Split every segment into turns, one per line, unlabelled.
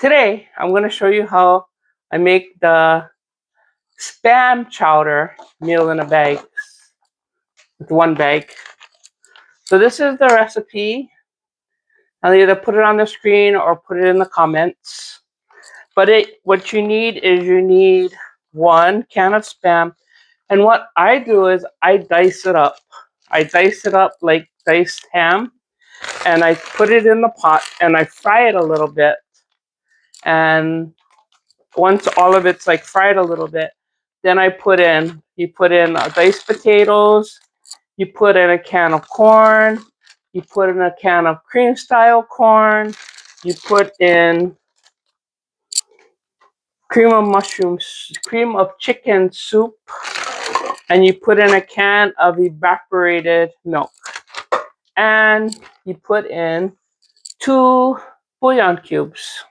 Today, I'm going to show you how I make the Spam Chowder meal in a bag with one bag. So this is the recipe. I'll either put it on the screen or put it in the comments. But what you need is you need 1 can of Spam. And what I do is I dice it up. I dice it up like diced ham. And I put it in the pot and I fry it a little bit. And once all of it's like fried a little bit, then you put in diced potatoes, you put in a can of corn, you put in a can of cream style corn, you put in cream of chicken soup, and you put in a can of evaporated milk. And you put in 2 bouillon cubes.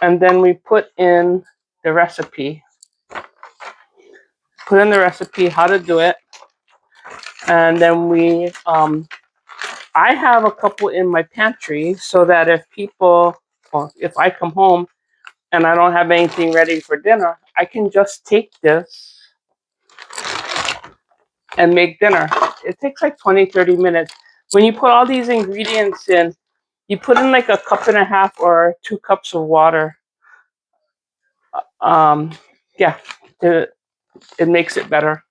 And then we put in the recipe. Put in the recipe, how to do it. And then I have a couple in my pantry so that if I come home and I don't have anything ready for dinner, I can just take this and make dinner. It takes like 20-30 minutes. When you put all these ingredients in, you put in like 1.5 cups or 2 cups of water. Yeah, it makes it better.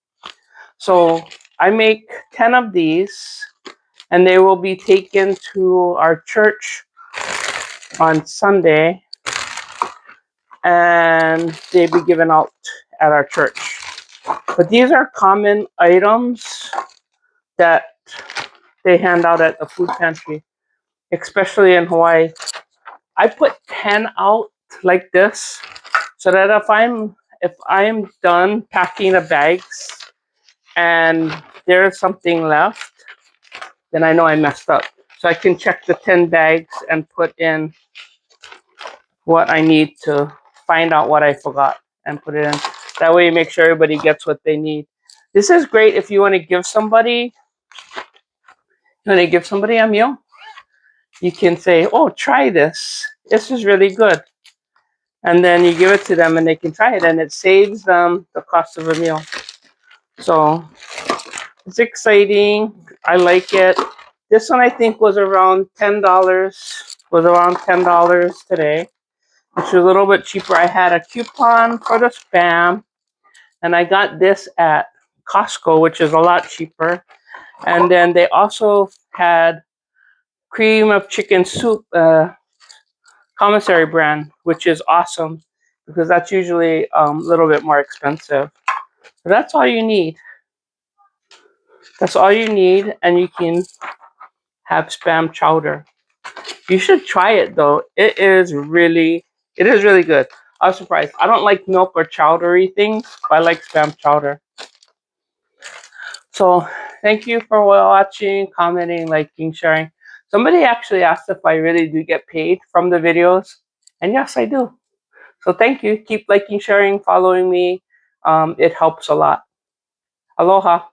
So I make 10 of these, and they will be taken to our church on Sunday, and they be given out at our church. But these are common items that they hand out at the food pantry, especially in Hawaii. I put 10 out like this so that if I'm done packing the bags and there's something left, then I know I messed up. So I can check the 10 bags and put in what I need to find out what I forgot and put it in. That way you make sure everybody gets what they need. This is great if you want to give somebody a meal. You can say, oh, try this. This is really good. And then you give it to them and they can try it, and it saves them the cost of a meal. So it's exciting. I like it. This one I think was around $10. Was around $10 today, which is a little bit cheaper. I had a coupon for the Spam, and I got this at Costco, which is a lot cheaper. And then they also had cream of chicken soup, commissary brand, which is awesome because that's usually a little bit more expensive. So that's all you need. That's all you need, and you can have Spam Chowder. You should try it though. It is really good. I was surprised. I don't like milk or chowdery things, but I like Spam Chowder. So thank you for watching, commenting, liking, sharing. Somebody actually asked if I really do get paid from the videos, and yes, I do. So thank you. Keep liking, sharing, following me. It helps a lot. Aloha.